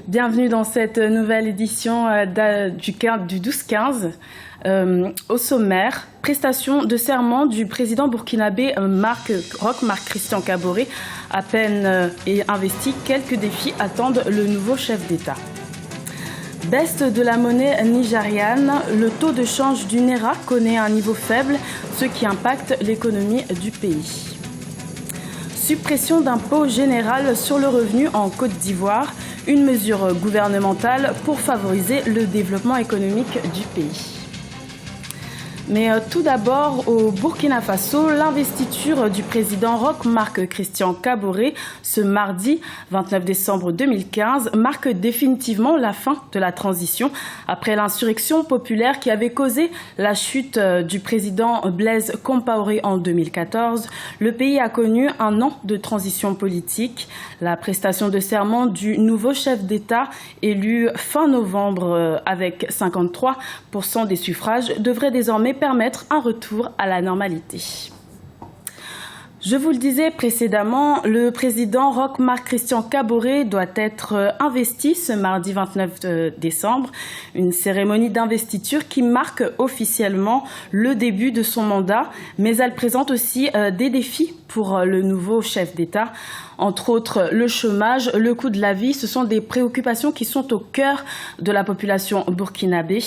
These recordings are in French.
Bienvenue dans cette nouvelle édition du 12-15. Au sommaire, prestation de serment du président burkinabé Roch Marc Christian Kaboré. À peine investi, quelques défis attendent le nouveau chef d'État. Baisse de la monnaie nigériane, le taux de change du Naira connaît un niveau faible, ce qui impacte l'économie du pays. Suppression d'impôt général sur le revenu en Côte d'Ivoire, une mesure gouvernementale pour favoriser le développement économique du pays. Mais tout d'abord, au Burkina Faso, l'investiture du président Roch Marc Christian Kaboré ce mardi 29 décembre 2015 marque définitivement la fin de la transition. Après l'insurrection populaire qui avait causé la chute du président Blaise Compaoré en 2014, le pays a connu un an de transition politique. La prestation de serment du nouveau chef d'État, élu fin novembre avec 53% des suffrages, devrait désormais permettre un retour à la normalité. Je vous le disais précédemment, le président Roch Marc Christian Kaboré doit être investi ce mardi 29 décembre. Une cérémonie d'investiture qui marque officiellement le début de son mandat, mais elle présente aussi des défis pour le nouveau chef d'État. Entre autres, le chômage, le coût de la vie, ce sont des préoccupations qui sont au cœur de la population burkinabé.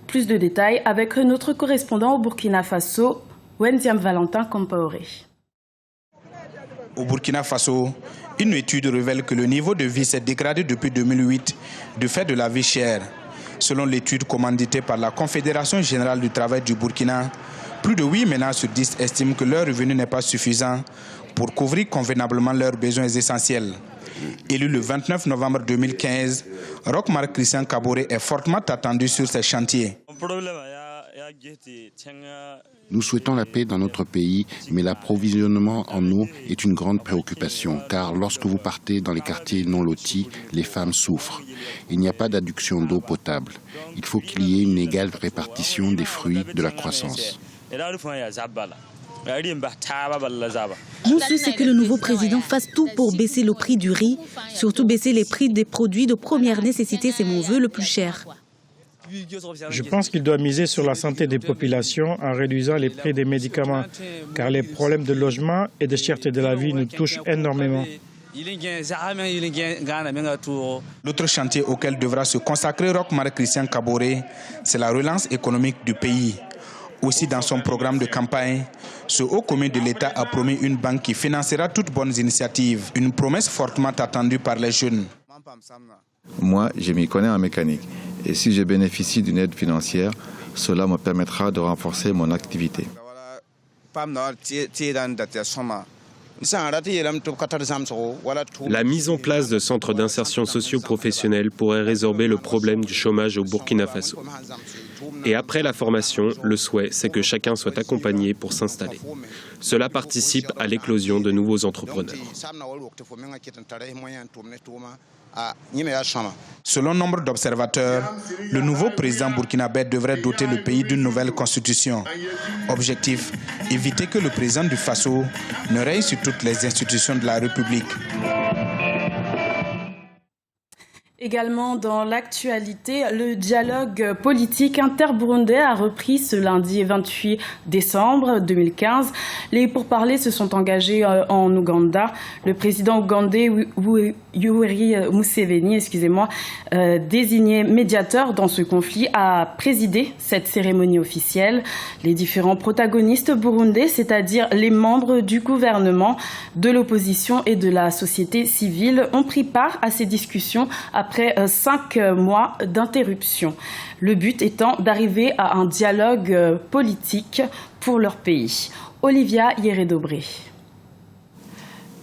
Plus de détails avec notre correspondant au Burkina Faso, Wendiam Valentin Compaoré. Au Burkina Faso, une étude révèle que le niveau de vie s'est dégradé depuis 2008 du fait de la vie chère. Selon l'étude commanditée par la Confédération générale du travail du Burkina, plus de 8 ménages sur 10 estiment que leur revenu n'est pas suffisant pour couvrir convenablement leurs besoins essentiels. Élu le 29 novembre 2015, Roch Marc Christian Kaboré est fortement attendu sur ces chantiers. Nous souhaitons la paix dans notre pays, mais l'approvisionnement en eau est une grande préoccupation, car lorsque vous partez dans les quartiers non lotis, les femmes souffrent. Il n'y a pas d'adduction d'eau potable. Il faut qu'il y ait une égale répartition des fruits de la croissance. Mon souhait, c'est que le nouveau président fasse tout pour baisser le prix du riz, surtout baisser les prix des produits de première nécessité, c'est mon vœu le plus cher. Je pense qu'il doit miser sur la santé des populations en réduisant les prix des médicaments, car les problèmes de logement et de cherté de la vie nous touchent énormément. L'autre chantier auquel devra se consacrer Roch Marc Christian Kaboré, c'est la relance économique du pays. Aussi, dans son programme de campagne, ce haut commis de l'État a promis une banque qui financera toutes bonnes initiatives. Une promesse fortement attendue par les jeunes. Moi, je m'y connais en mécanique. Et si je bénéficie d'une aide financière, cela me permettra de renforcer mon activité. La mise en place de centres d'insertion socio-professionnelle pourrait résorber le problème du chômage au Burkina Faso. Et après la formation, le souhait, c'est que chacun soit accompagné pour s'installer. Cela participe à l'éclosion de nouveaux entrepreneurs. Selon nombre d'observateurs, le nouveau président burkinabé devrait doter le pays d'une nouvelle constitution. Objectif, éviter que le président du Faso ne règne sur toutes les institutions de la République. Également dans l'actualité, le dialogue politique interburundais a repris ce lundi 28 décembre 2015. Les pourparlers se sont engagés en Ouganda. Le président ougandais Yoweri Museveni, désigné médiateur dans ce conflit, a présidé cette cérémonie officielle. Les différents protagonistes burundais, c'est-à-dire les membres du gouvernement, de l'opposition et de la société civile, ont pris part à ces discussions après 5 mois d'interruption. Le but étant d'arriver à un dialogue politique pour leur pays. Olivia Yérédobré.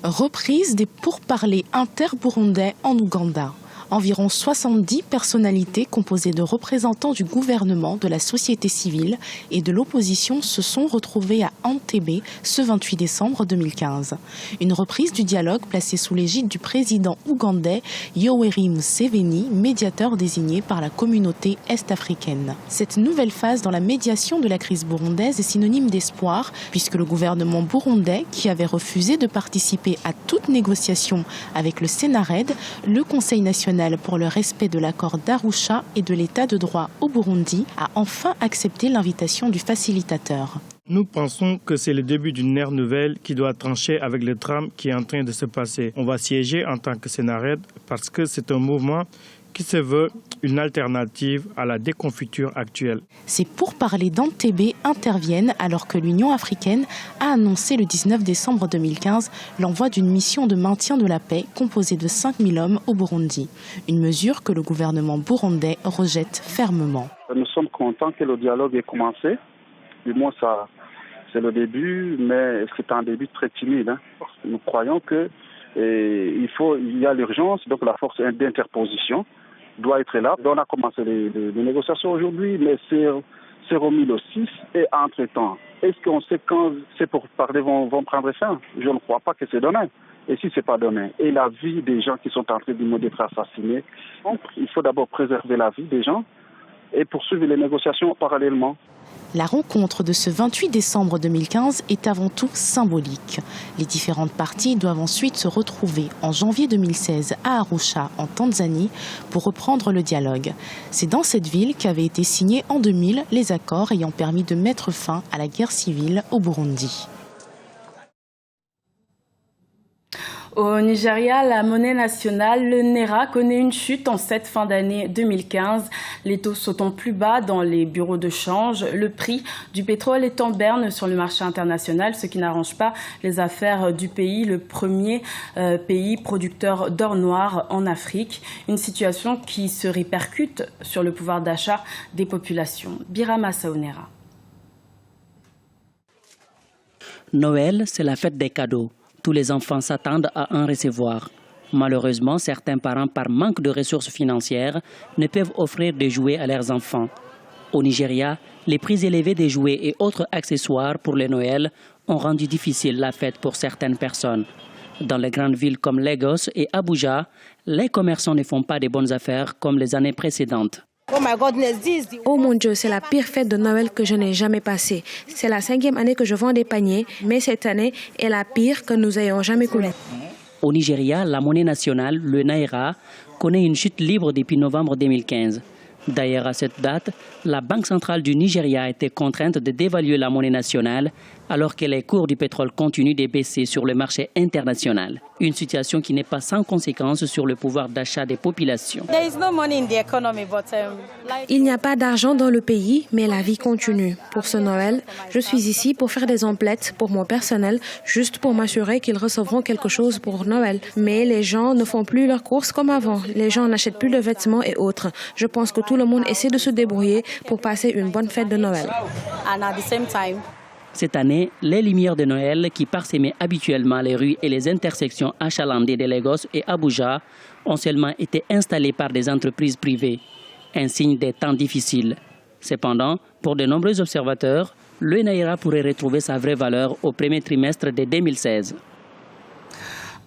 Reprise des pourparlers interburundais en Ouganda. Environ 70 personnalités composées de représentants du gouvernement, de la société civile et de l'opposition se sont retrouvées à Entebbe ce 28 décembre 2015. Une reprise du dialogue placée sous l'égide du président ougandais Yoweri Museveni, médiateur désigné par la communauté est-africaine. Cette nouvelle phase dans la médiation de la crise burundaise est synonyme d'espoir puisque le gouvernement burundais, qui avait refusé de participer à toute négociation avec le Sénarède, le Conseil national constitutionnel pour le respect de l'accord d'Arusha et de l'état de droit au Burundi a enfin accepté l'invitation du facilitateur. Nous pensons que c'est le début d'une ère nouvelle qui doit trancher avec le drame qui est en train de se passer. On va siéger en tant que Sénarède parce que c'est un mouvement qui se veut une alternative à la déconfiture actuelle. Ces pourparlers d'Entebbe interviennent alors que l'Union africaine a annoncé le 19 décembre 2015 l'envoi d'une mission de maintien de la paix composée de 5000 hommes au Burundi. Une mesure que le gouvernement burundais rejette fermement. Nous sommes contents que le dialogue ait commencé. Du moins, c'est le début, mais c'est un début très timide. Nous croyons qu'il y a l'urgence, donc la force d'interposition doit être là. On a commencé les négociations aujourd'hui, mais c'est remis le 6 et entre-temps. Est-ce qu'on sait quand ces pourparlers vont prendre fin? Je ne crois pas que c'est demain. Et si ce n'est pas demain, et la vie des gens qui sont en train d'être assassinés, donc il faut d'abord préserver la vie des gens et poursuivre les négociations parallèlement. La rencontre de ce 28 décembre 2015 est avant tout symbolique. Les différentes parties doivent ensuite se retrouver en janvier 2016 à Arusha, en Tanzanie, pour reprendre le dialogue. C'est dans cette ville qu'avaient été signés en 2000 les accords ayant permis de mettre fin à la guerre civile au Burundi. Au Nigeria, la monnaie nationale, le Naira, connaît une chute en cette fin d'année 2015. Les taux sautant plus bas dans les bureaux de change. Le prix du pétrole est en berne sur le marché international, ce qui n'arrange pas les affaires du pays, le premier pays producteur d'or noir en Afrique. Une situation qui se répercute sur le pouvoir d'achat des populations. Birama Saonera. Noël, c'est la fête des cadeaux. Tous les enfants s'attendent à en recevoir. Malheureusement, certains parents, par manque de ressources financières, ne peuvent offrir des jouets à leurs enfants. Au Nigeria, les prix élevés des jouets et autres accessoires pour le Noël ont rendu difficile la fête pour certaines personnes. Dans les grandes villes comme Lagos et Abuja, les commerçants ne font pas de bonnes affaires comme les années précédentes. Oh mon Dieu, c'est la pire fête de Noël que je n'ai jamais passée. C'est la 5e année que je vends des paniers, mais cette année est la pire que nous ayons jamais connue. Au Nigeria, la monnaie nationale, le Naira, connaît une chute libre depuis novembre 2015. D'ailleurs, à cette date, la Banque centrale du Nigeria a été contrainte de dévaluer la monnaie nationale alors que les cours du pétrole continuent de baisser sur le marché international. Une situation qui n'est pas sans conséquence sur le pouvoir d'achat des populations. Il n'y a pas d'argent dans le pays, mais la vie continue. Pour ce Noël, je suis ici pour faire des emplettes pour mon personnel, juste pour m'assurer qu'ils recevront quelque chose pour Noël. Mais les gens ne font plus leurs courses comme avant. Les gens n'achètent plus de vêtements et autres. Je pense que tout le monde essaie de se débrouiller pour passer une bonne fête de Noël. Cette année, les lumières de Noël qui parsemaient habituellement les rues et les intersections achalandées de Lagos et Abuja ont seulement été installées par des entreprises privées, un signe des temps difficiles. Cependant, pour de nombreux observateurs, le Naira pourrait retrouver sa vraie valeur au premier trimestre de 2016.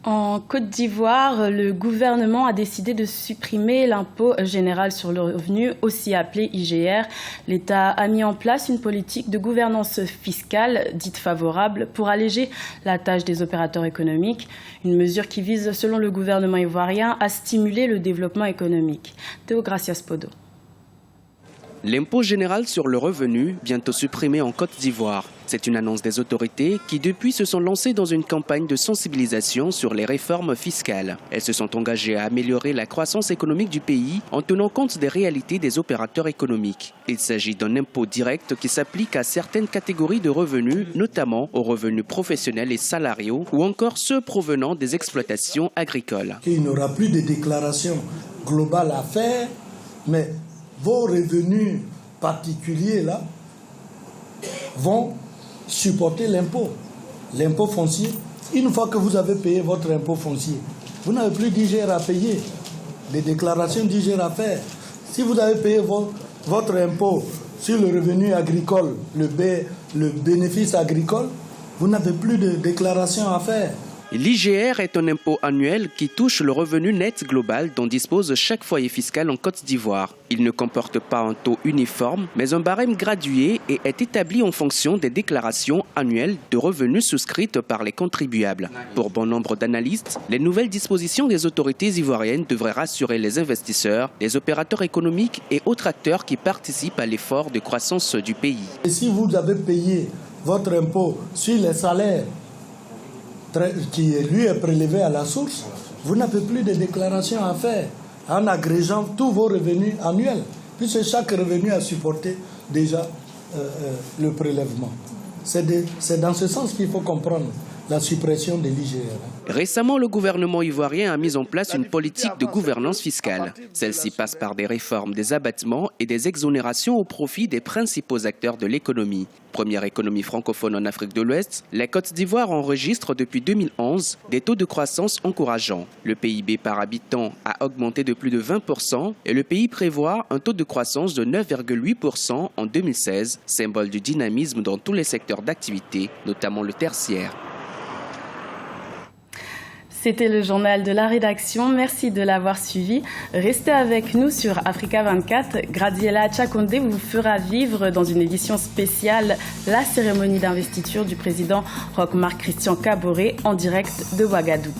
En Côte d'Ivoire, le gouvernement a décidé de supprimer l'impôt général sur le revenu, aussi appelé IGR. L'État a mis en place une politique de gouvernance fiscale dite favorable pour alléger la tâche des opérateurs économiques. Une mesure qui vise, selon le gouvernement ivoirien, à stimuler le développement économique. Théo Gracias Podo. L'impôt général sur le revenu, bientôt supprimé en Côte d'Ivoire. C'est une annonce des autorités qui, depuis, se sont lancées dans une campagne de sensibilisation sur les réformes fiscales. Elles se sont engagées à améliorer la croissance économique du pays en tenant compte des réalités des opérateurs économiques. Il s'agit d'un impôt direct qui s'applique à certaines catégories de revenus, notamment aux revenus professionnels et salariaux, ou encore ceux provenant des exploitations agricoles. Il n'y aura plus de déclaration globale à faire, mais vos revenus particuliers là vont supporter l'impôt foncier. Une fois que vous avez payé votre impôt foncier, vous n'avez plus d'IGR à payer, des déclarations d'IGR à faire. Si vous avez payé votre impôt sur le revenu agricole, le bénéfice agricole, vous n'avez plus de déclaration à faire. L'IGR est un impôt annuel qui touche le revenu net global dont dispose chaque foyer fiscal en Côte d'Ivoire. Il ne comporte pas un taux uniforme, mais un barème gradué et est établi en fonction des déclarations annuelles de revenus souscrites par les contribuables. Pour bon nombre d'analystes, les nouvelles dispositions des autorités ivoiriennes devraient rassurer les investisseurs, les opérateurs économiques et autres acteurs qui participent à l'effort de croissance du pays. Et si vous avez payé votre impôt sur les salaires, qui lui est prélevé à la source, vous n'avez plus de déclaration à faire en agrégeant tous vos revenus annuels, puisque chaque revenu a supporté déjà le prélèvement. C'est dans ce sens qu'il faut comprendre la suppression de l'IGR. Récemment, le gouvernement ivoirien a mis en place une politique de gouvernance fiscale. Celle-ci passe par des réformes, des abattements et des exonérations au profit des principaux acteurs de l'économie. Première économie francophone en Afrique de l'Ouest, la Côte d'Ivoire enregistre depuis 2011 des taux de croissance encourageants. Le PIB par habitant a augmenté de plus de 20% et le pays prévoit un taux de croissance de 9,8% en 2016, symbole du dynamisme dans tous les secteurs d'activité, notamment le tertiaire. C'était le journal de la rédaction. Merci de l'avoir suivi. Restez avec nous sur Africa 24. Gradiela Tchakonde vous fera vivre dans une édition spéciale la cérémonie d'investiture du président Roch Marc Christian Kaboré en direct de Ouagadougou.